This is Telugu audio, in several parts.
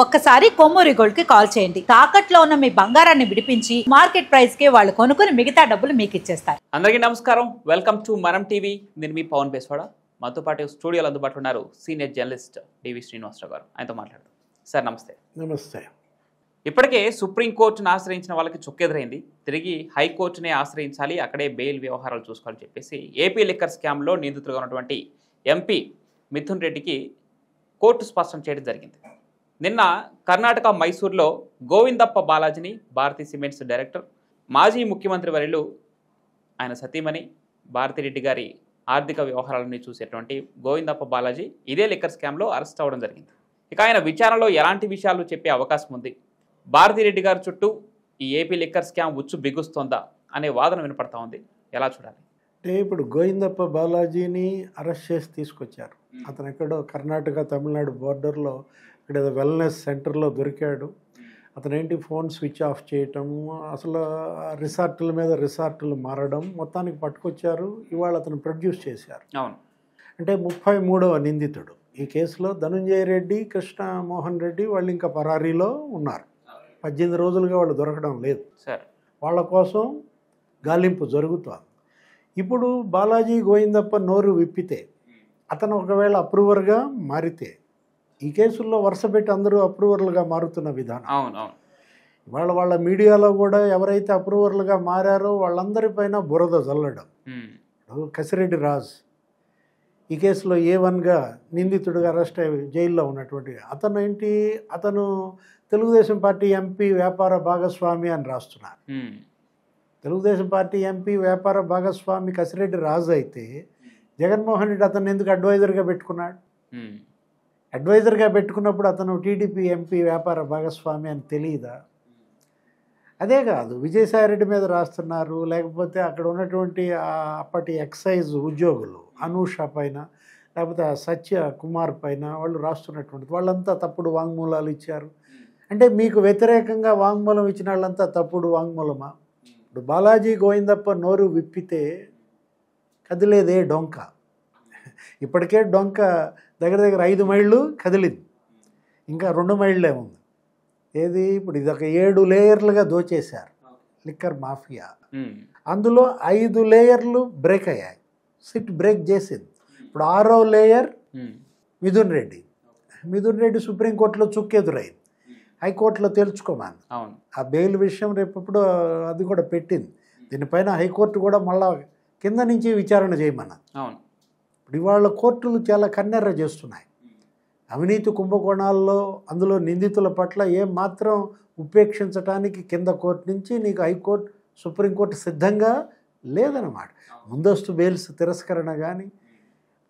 ఒక్కసారి కొమ్మూరి గోల్డ్ కి కాల్ చేయండి. తాకట్లో ఉన్న మీ బంగారాన్ని విడిపించి మార్కెట్ ప్రైస్ కి వాళ్ళు కొనుక్కుని మిగతా డబ్బులు మీకు ఇచ్చేస్తారు. అందరికీ నమస్కారం. వెల్కమ్ టు మనం టీవీ. నేను మీ పవన్ బేస్వాడ. మాతో పాటు స్టూడియోలో అందుబాటులో ఉన్నారు సీనియర్ జర్నలిస్ట్ డివి శ్రీనివాసరావు గారు. ఆయనతో మాట్లాడదాం. సార్ నమస్తే. నమస్తే. ఇప్పటికే సుప్రీంకోర్టును ఆశ్రయించిన వాళ్ళకి చుక్కెదురైంది. తిరిగి హైకోర్టునే ఆశ్రయించాలి, అక్కడే బెయిల్ వ్యవహారాలు చూసుకోవాలని చెప్పేసి ఏపీ లిక్కర్ స్కామ్లో నిందితులుగా ఉన్నటువంటి ఎంపీ మిథున్ రెడ్డికి కోర్టు స్పష్టం చేయడం జరిగింది. నిన్న కర్ణాటక మైసూర్లో గోవిందప్ప బాలాజీని భారతీ సిమెంట్స్ డైరెక్టర్, మాజీ ముఖ్యమంత్రి వర్యులు ఆయన సతీమణి భారతిరెడ్డి గారి ఆర్థిక వ్యవహారాలని చూసేటువంటి గోవిందప్ప బాలాజీ ఇదే లిక్కర్ స్కామ్లో అరెస్ట్ అవ్వడం జరిగింది. ఇక ఆయన విచారణలో ఎలాంటి విషయాలు చెప్పే అవకాశం ఉంది, భారతిరెడ్డి గారి చుట్టూ ఈ ఏపీ లిక్కర్ స్కామ్ ఉచ్చు బిగుస్తోందా అనే వాదన వినపడతా ఉంది. ఎలా చూడాలి? అంటే ఇప్పుడు గోవిందప్ప బాలాజీని అరెస్ట్ చేసి తీసుకొచ్చారు. అతను ఎక్కడో కర్ణాటక తమిళనాడు బోర్డర్లో ఇక్కడ ఏదో వెల్నెస్ సెంటర్లో దొరికాడు. అతను ఏంటి ఫోన్ స్విచ్ ఆఫ్ చేయటము, అసలు రిసార్టుల మీద రిసార్టులు మారడం, మొత్తానికి పట్టుకొచ్చారు. ఇవాళ అతను ప్రొడ్యూస్ చేశారు. అవును. అంటే 33వ నిందితుడు ఈ కేసులో ధనుంజయ రెడ్డి, కృష్ణ మోహన్ రెడ్డి వాళ్ళు ఇంకా పరారీలో ఉన్నారు. 18 రోజులుగా వాళ్ళు దొరకడం లేదు. సార్ వాళ్ళ కోసం గాలింపు జరుగుతోంది. ఇప్పుడు బాలాజీ గోవిందప్ప నోరు విప్పితే, అతను ఒకవేళ అప్రూవర్గా మారితే, ఈ కేసుల్లో వరుస పెట్టి అందరూ అప్రూవర్లుగా మారుతున్న విధానం. అవును అవును. ఇవాళ వాళ్ళ మీడియాలో కూడా ఎవరైతే అప్రూవర్లుగా మారారో వాళ్ళందరిపైన బురద జల్లడం. కసిరెడ్డి రాజ్ ఈ కేసులో A1గా నిందితుడిగా అరెస్ట్ అయ్యి జైల్లో ఉన్నటువంటి అతను ఏంటి, అతను తెలుగుదేశం పార్టీ ఎంపీ వ్యాపార భాగస్వామి అని రాస్తున్నారు. తెలుగుదేశం పార్టీ ఎంపీ వ్యాపార భాగస్వామి కసిరెడ్డి రాజు అయితే జగన్మోహన్ రెడ్డి అతను ఎందుకు అడ్వైజర్గా పెట్టుకున్నాడు? అడ్వైజర్గా పెట్టుకున్నప్పుడు అతను టీడీపీ ఎంపీ వ్యాపార భాగస్వామి అని తెలియదా? అదే కాదు, విజయసాయిరెడ్డి మీద రాస్తున్నారు, లేకపోతే అక్కడ ఉన్నటువంటి అప్పటి ఎక్సైజ్ ఉద్యోగులు అనూష పైన, లేకపోతే సత్య కుమార్ పైన వాళ్ళు రాస్తున్నటువంటిది. వాళ్ళంతా తప్పుడు వాంగ్మూలాలు ఇచ్చారు. అంటే మీకు వ్యతిరేకంగా వాంగ్మూలం ఇచ్చిన వాళ్ళంతా తప్పుడు వాంగ్మూలమా? ఇప్పుడు బాలాజీ గోవిందప్ప నోరు విప్పితే కదిలేదే డొంక. ఇప్పటికే డొంక దగ్గర దగ్గర 5 మైళ్ళు కదిలింది, ఇంకా 2 మైళ్ళే ఉంది. ఏది ఇప్పుడు ఇది ఒక 7 లేయర్లుగా దోచేశారు లిక్కర్ మాఫియా. అందులో 5 లేయర్లు బ్రేక్ అయ్యాయి, సిట్ బ్రేక్ చేసింది. ఇప్పుడు 6వ లేయర్ మిథున్ రెడ్డి. మిథున్ రెడ్డి సుప్రీంకోర్టులో చుక్కెదురైంది, హైకోర్టులో తేల్చుకోమని. ఆ బెయిల్ విషయం రేపప్పుడు అది కూడా పెట్టింది. దీనిపైన హైకోర్టు కూడా మళ్ళా కింద నుంచి విచారణ చేయమన్నది. ఇప్పుడు ఇవాళ కోర్టులు చాలా కన్నెర్ర చేస్తున్నాయి. అవినీతి కుంభకోణాల్లో అందులో నిందితుల పట్ల ఏం మాత్రం ఉపేక్షించడానికి కింద కోర్టు నుంచి నీకు హైకోర్టు సుప్రీంకోర్టు సిద్ధంగా లేదన్నమాట. ముందస్తు బెయిల్స్ తిరస్కరణ కానీ.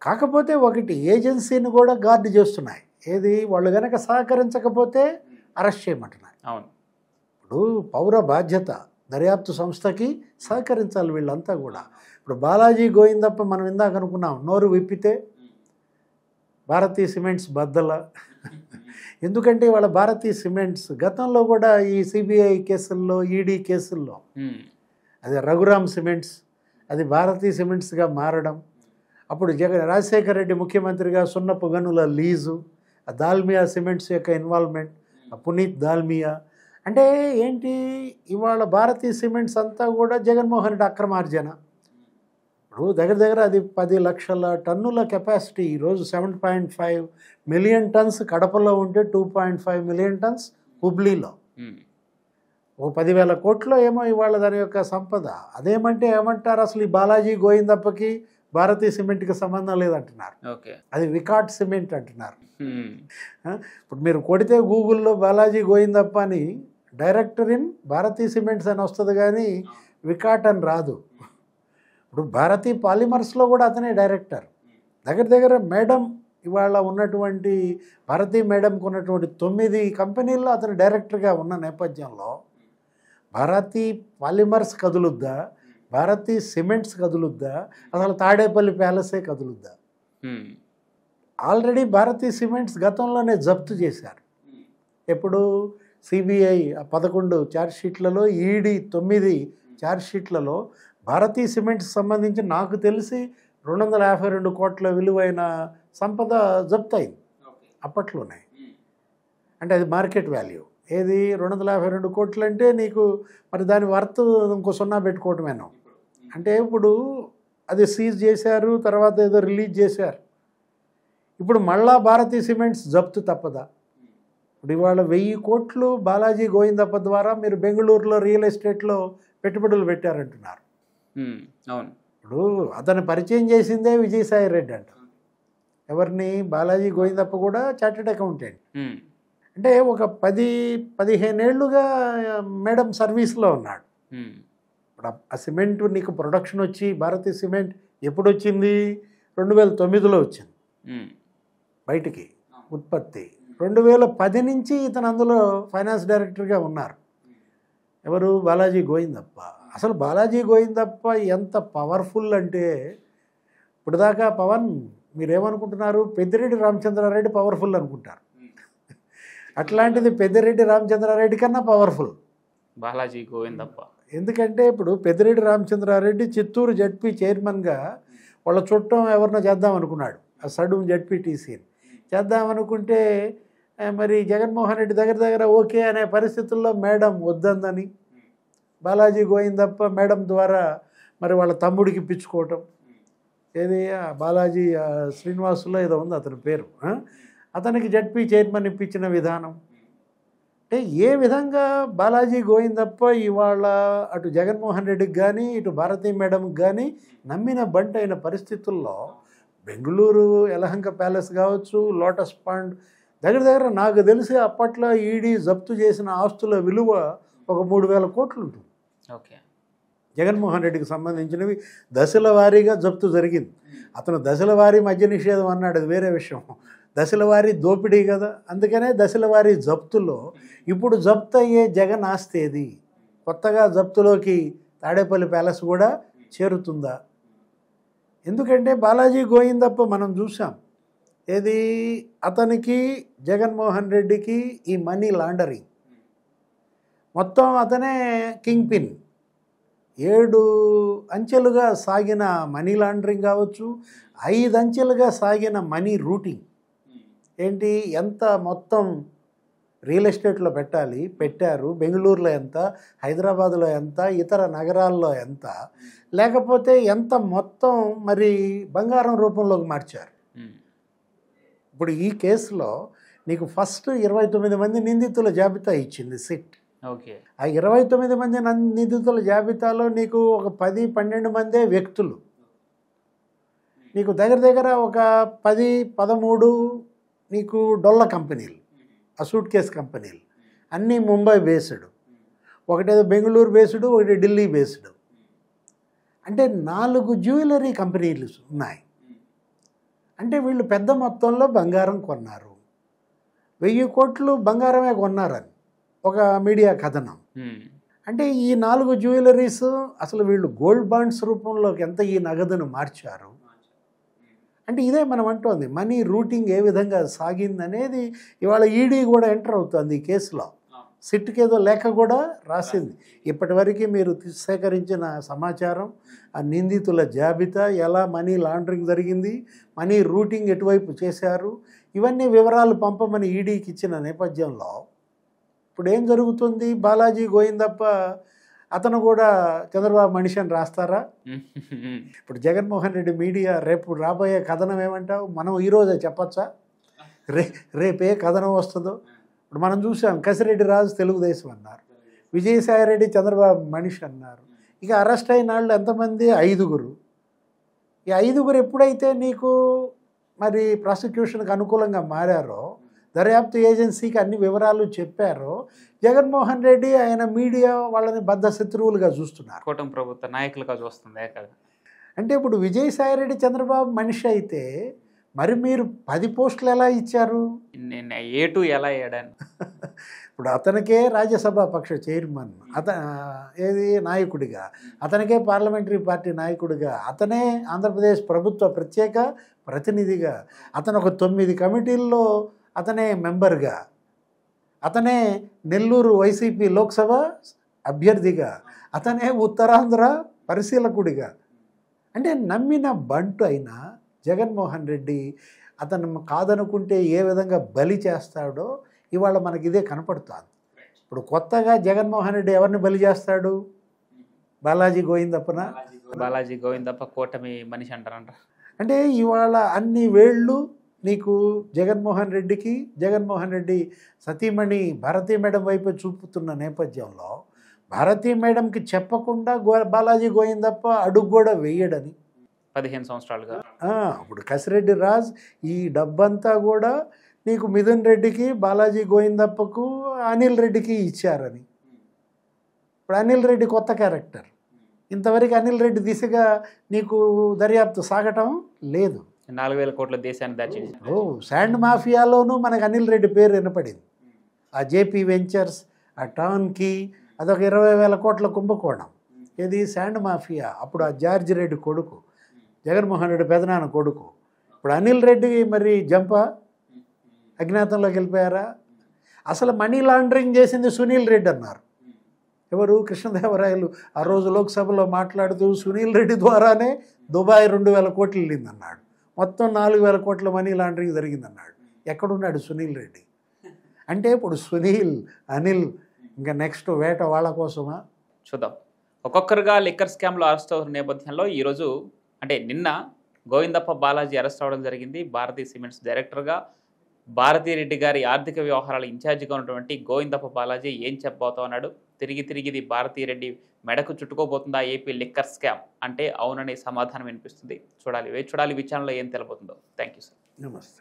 కాకపోతే ఒకటి, ఏజెన్సీని కూడా గార్డు చేస్తున్నాయి. ఏది, వాళ్ళు కనుక సహకరించకపోతే అరెస్ట్ చేయమంటున్నారు. ఇప్పుడు పౌర బాధ్యత, దర్యాప్తు సంస్థకి సహకరించాలి వీళ్ళంతా కూడా. ఇప్పుడు బాలాజీ గోవిందప్ప మనం ఇందాక అనుకున్నాం, నోరు విప్పితే భారతీ సిమెంట్స్ బద్దల. ఎందుకంటే వాళ్ళ భారతీ సిమెంట్స్ గతంలో కూడా ఈ సిబిఐ కేసుల్లో, ఈడీ కేసుల్లో అది రఘురామ్ సిమెంట్స్, అది భారతీ సిమెంట్స్గా మారడం, అప్పుడు రాజశేఖర రెడ్డి ముఖ్యమంత్రిగా సున్నపు గనుల లీజు, దాల్మియా సిమెంట్స్ యొక్క ఇన్వాల్వ్మెంట్, పునీత్ దాల్మియా. అంటే ఏంటి, ఇవాళ భారతీ సిమెంట్స్ అంతా కూడా జగన్మోహన్ రెడ్డి అక్రమార్జన. ఇప్పుడు దగ్గర దగ్గర అది 10 లక్షల టన్నుల కెపాసిటీ. ఈరోజు 7.5 మిలియన్ టన్స్ కడపలో ఉంటే 2.5 మిలియన్ టన్స్ హుబ్లీలో. ఓ 10,000 కోట్లు ఏమో ఇవాళ దాని యొక్క సంపద. అదేమంటే ఏమంటారు, అసలు ఈ బాలాజీ గోవిందప్పకి భారతీ సిమెంట్కి సంబంధం లేదంటున్నారు. అది వికాట్ సిమెంట్ అంటున్నారు. ఇప్పుడు మీరు కొడితే గూగుల్లో బాలాజీ గోవిందప్ప అని డైరెక్టర్ ఇన్ భారతీ సిమెంట్స్ అని వస్తుంది, కానీ వికాట్ అని రాదు. ఇప్పుడు భారతీ పాలిమర్స్లో కూడా అతనే డైరెక్టర్. దగ్గర దగ్గర మేడం ఇవాళ ఉన్నటువంటి భారతీ మేడంకు ఉన్నటువంటి 9 కంపెనీల్లో అతను డైరెక్టర్గా ఉన్న నేపథ్యంలో భారతీ పాలిమర్స్ కదులుద్దా, భారతీ సిమెంట్స్ కదులుద్దా, అసలు తాడేపల్లి ప్యాలెసే కదులుద్దా? ఆల్రెడీ భారతీ సిమెంట్స్ గతంలోనే జప్తు చేశారు. ఎప్పుడు సిబిఐ 11 ఛార్జ్షీట్లలో, ఈడీ 9 ఛార్జ్షీట్లలో భారతీ సిమెంట్స్ సంబంధించి నాకు తెలిసి 252 కోట్ల విలువైన సంపద జప్తయింది అప్పట్లోనే. అంటే అది మార్కెట్ వాల్యూ. ఏది 252 కోట్లు అంటే నీకు మరి దాని వర్త్ ఇంకో 0 పెట్టుకోవటమేనో. అంటే ఇప్పుడు అది సీజ్ చేశారు, తర్వాత ఏదో రిలీజ్ చేశారు. ఇప్పుడు మళ్ళా భారతీ సిమెంట్స్ జప్తు తప్పదా? ఇప్పుడు ఇవాళ 1000 కోట్లు బాలాజీ గోవిందప్ప ద్వారా మీరు బెంగళూరులో రియల్ ఎస్టేట్లో పెట్టుబడులు పెట్టారంటున్నారు. అవును. ఇప్పుడు అతను పరిచయం చేసిందే విజయసాయి రెడ్డి అంట. ఎవరిని? బాలాజీ గోవిందప్ప కూడా చార్టెడ్ అకౌంటెంట్. అంటే ఒక 10-15 ఏళ్ళుగా మేడం సర్వీస్లో ఉన్నాడు. ఇప్పుడు ఆ సిమెంట్ నీకు ప్రొడక్షన్ వచ్చి భారతీ సిమెంట్ ఎప్పుడు వచ్చింది? 2009లో వచ్చింది బయటికి ఉత్పత్తి. 2010 నుంచి ఇతను అందులో ఫైనాన్స్ డైరెక్టర్గా ఉన్నారు. ఎవరు? బాలాజీ గోవిందప్ప. అసలు బాలాజీ గోవిందప్ప ఎంత పవర్ఫుల్ అంటే ఇప్పుడు దాకా పవన్ మీరేమనుకుంటున్నారు? పెద్దిరెడ్డి రామచంద్రారెడ్డి పవర్ఫుల్ అనుకుంటారు. అట్లాంటిది పెద్దిరెడ్డి రామచంద్రారెడ్డి కన్నా పవర్ఫుల్ బాలాజీ గోవిందప్ప. ఎందుకంటే ఇప్పుడు పెద్దిరెడ్డి రామచంద్రారెడ్డి చిత్తూరు జడ్పీ చైర్మన్గా వాళ్ళ చుట్టం ఎవరినో చేద్దాం అనుకున్నాడు. ఆ సడూన్ జడ్పీటీసీని చేద్దామనుకుంటే మరి జగన్మోహన్ రెడ్డి దగ్గర ఓకే అనే పరిస్థితుల్లో మేడం వద్దందని బాలాజీ గోవిందప్ప మేడం ద్వారా మరి వాళ్ళ తమ్ముడికి ఇప్పించుకోవటం. ఏది బాలాజీ శ్రీనివాసులో ఏదో ఉంది అతని పేరు. అతనికి జడ్పీ చైర్మన్ ఇప్పించిన విధానం అంటే ఏ విధంగా బాలాజీ గోవిందప్ప ఇవాళ అటు జగన్మోహన్ రెడ్డికి కానీ ఇటు భారతీ మేడంకి కానీ నమ్మిన బంట్ అయిన పరిస్థితుల్లో బెంగళూరు యలహంక ప్యాలెస్ కావచ్చు, లోటస్ పాండ్ దగ్గర నాకు తెలిసి అప్పట్లో ఈడీ జప్తు చేసిన ఆస్తుల విలువ ఒక 3,000 కోట్లు ఉంటుంది. ఓకే. జగన్మోహన్ రెడ్డికి సంబంధించినవి దశల వారీగా జప్తు జరిగింది. అతను దశల వారీ మద్య నిషేధం అన్నాడు, అది వేరే విషయం. దశల వారీ దోపిడీ కదా, అందుకనే దశల వారీ జప్తులో ఇప్పుడు జప్తు అయ్యే జగన్ ఆస్తి ఏది? కొత్తగా జప్తులోకి తాడేపల్లి ప్యాలెస్ కూడా చేరుతుందా? ఎందుకంటే బాలాజీ గోవిందప్ప మనం చూసాం ఏది అతనికి జగన్మోహన్ రెడ్డికి ఈ మనీ లాండరింగ్ మొత్తం అతనే కింగ్ పిన్. 7 అంచెలుగా సాగిన మనీ లాండరింగ్ కావచ్చు, 5 అంచెలుగా సాగిన మనీ రూటింగ్ ఏంటి, ఎంత మొత్తం రియల్ ఎస్టేట్లో పెట్టారు, బెంగళూరులో ఎంత, హైదరాబాద్లో ఎంత, ఇతర నగరాల్లో ఎంత, లేకపోతే ఎంత మొత్తం మరి బంగారం రూపంలోకి మార్చారు. ఇప్పుడు ఈ కేసులో నీకు ఫస్ట్ 29 మంది నిందితుల జాబితా ఇచ్చింది సిట్. ఓకే. ఆ 29 మంది నిందితుల జాబితాలో నీకు ఒక 10-12 మందే వ్యక్తులు, నీకు దగ్గర ఒక 10-13 నీకు డొల్ల కంపెనీలు, ఆ సూట్ కేస్ కంపెనీలు అన్నీ ముంబై బేస్డ్, ఒకటేదో బెంగళూరు బేస్డ్, ఒకటి ఢిల్లీ బేస్డ్. అంటే 4 జ్యువెలరీ కంపెనీలు ఉన్నాయి. అంటే వీళ్ళు పెద్ద మొత్తంలో బంగారం కొన్నారు, 1000 కోట్లు బంగారమే కొన్నారని ఒక మీడియా కథనం. అంటే ఈ 4 జ్యువెలరీస్ అసలు వీళ్ళు గోల్డ్ బాండ్స్ రూపంలోకి ఎంత ఈ నగదును మార్చారు అంటే ఇదే మనం అంటోంది మనీ రూటింగ్ ఏ విధంగా సాగిందనేది. ఇవాళ ఈడీ కూడా ఎంటర్ అవుతుంది ఈ కేసులో. సిట్కి ఏదో లేఖ కూడా రాసింది. ఇప్పటివరకు మీరు సేకరించిన సమాచారం, ఆ నిందితుల జాబితా, ఎలా మనీ లాండరింగ్ జరిగింది, మనీ రూటింగ్ ఎటువైపు చేశారు, ఇవన్నీ వివరాలు పంపమని ఈడీకి ఇచ్చిన నేపథ్యంలో ఇప్పుడు ఏం జరుగుతుంది? బాలాజీ గోవిందప్ప అతను కూడా చంద్రబాబు మనిషి అని రాస్తారా? ఇప్పుడు జగన్మోహన్ రెడ్డి మీడియా రేపు రాబోయే కథనం ఏమంటావు? మనం ఈరోజే చెప్పచ్చా? రేపే కథనం వస్తుందో? ఇప్పుడు మనం చూసాం, కసిరెడ్డి రాజు తెలుగుదేశం అన్నారు, విజయసాయి రెడ్డి చంద్రబాబు మనిషి అన్నారు. ఇక అరెస్ట్ అయిన వాళ్ళు ఎంతమంది? 5గురు. ఈ 5గురు ఎప్పుడైతే నీకు మరి ప్రాసిక్యూషన్కి అనుకూలంగా మారారో, దర్యాప్తు ఏజెన్సీకి అన్ని వివరాలు చెప్పారో, జగన్మోహన్ రెడ్డి ఆయన మీడియా వాళ్ళని బద్ధ శత్రువులుగా చూస్తున్నారు, కూటమి ప్రభుత్వ నాయకులుగా చూస్తుంది. అంటే ఇప్పుడు విజయసాయి రెడ్డి చంద్రబాబు మనిషి అయితే మరి మీరు 10 పోస్టులు ఎలా ఇచ్చారు? ఏటు ఎలా వేయడాన్ని ఇప్పుడు అతనికే రాజ్యసభ పక్ష చైర్మన్, ఏది నాయకుడిగా, అతనికే పార్లమెంటరీ పార్టీ నాయకుడిగా, అతనే ఆంధ్రప్రదేశ్ ప్రభుత్వ ప్రత్యేక ప్రతినిధిగా, అతను ఒక 9 కమిటీల్లో అతనే మెంబర్గా, అతనే నెల్లూరు వైసీపీ లోక్సభ అభ్యర్థిగా, అతనే ఉత్తరాంధ్ర పరిశీలకుడిగా. అంటే నమ్మిన బంటు అయినా జగన్మోహన్ రెడ్డి అతను కాదనుకుంటే ఏ విధంగా బలి చేస్తాడో ఇవాళ మనకి ఇదే కనపడుతుంది. ఇప్పుడు కొత్తగా జగన్మోహన్ రెడ్డి ఎవరిని బలి చేస్తాడు? బాలాజీ గోవిందప్పన. బాలాజీ గోవిందప్ప కూటమి మనిషి అంటారంట. అంటే ఇవాళ అన్ని వేళ్ళు నీకు జగన్మోహన్ రెడ్డికి, జగన్మోహన్ రెడ్డి సతీమణి భారతీ మేడం వైపు చూపుతున్న నేపథ్యంలో భారతీ మేడంకి చెప్పకుండా బాలాజీ గోవిందప్ప అడుగు కూడా వేయడని 15 సంవత్సరాలుగా. ఇప్పుడు కసిరెడ్డి రాజ్ ఈ డబ్బంతా కూడా నీకు మిథున్ రెడ్డికి, బాలాజీ గోవిందప్పకు, అనిల్ రెడ్డికి ఇచ్చారని. ఇప్పుడు అనిల్ రెడ్డి కొత్త క్యారెక్టర్. ఇంతవరకు అనిల్ రెడ్డి దిశగా నీకు దర్యాప్తు సాగటం లేదు. 4,000 కోట్ల దేశాన్ని దాచి. శాండ్ మాఫియాలోనూ మనకు అనిల్ రెడ్డి పేరు వినపడింది. ఆ జేపీ వెంచర్స్, ఆ టర్న్కి అదొక 20,000 కోట్ల కుంభకోణం. ఇది శాండ్ మాఫియా. అప్పుడు ఆ జార్జ్ రెడ్డి కొడుకు, జగన్మోహన్ రెడ్డి పెదనాన్న కొడుకు. ఇప్పుడు అనిల్ రెడ్డి మరి అజ్ఞాతంలోకి వెళ్ళిపోయారా? అసలు మనీ లాండరింగ్ చేసింది సునీల్ రెడ్డి అన్నారు. ఎవరు? కృష్ణదేవరాయలు ఆ రోజు లోక్సభలో మాట్లాడుతూ సునీల్ రెడ్డి ద్వారానే దుబాయ్ 2,000 కోట్లు వెళ్ళిందన్నాడు. మొత్తం 4,000 కోట్ల మనీ లాండరింగ్ జరిగిందన్నాడు. ఎక్కడున్నాడు సునీల్ రెడ్డి? అంటే ఇప్పుడు సునీల్, అనిల్ ఇంకా నెక్స్ట్ వేట వాళ్ళ కోసమా? చూద్దాం. ఒక్కొక్కరుగా లిక్కర్ స్కామ్లో అరెస్ట్ అవుతున్న నేపథ్యంలో ఈరోజు అంటే నిన్న గోవిందప్ప బాలాజీ అరెస్ట్ అవ్వడం జరిగింది. భారతీ సిమెంట్స్ డైరెక్టర్గా భారతీ రెడ్డి గారి ఆర్థిక వ్యవహారాల ఇన్ఛార్జిగా ఉన్నటువంటి గోవిందప్ప బాలాజీ ఏం చెప్పబోతా ఉన్నాడు? తిరిగి ఇది భారతీ రెడ్డి మెడకు చుట్టుకోబోతుందా ఏపీ లిక్కర్ స్కామ్ అంటే అవుననే సమాధానం వినిపిస్తుంది. చూడాలి, చూడాలి విచారణలో ఏం తెలబోతుందో. Thank you sir. నమస్తే.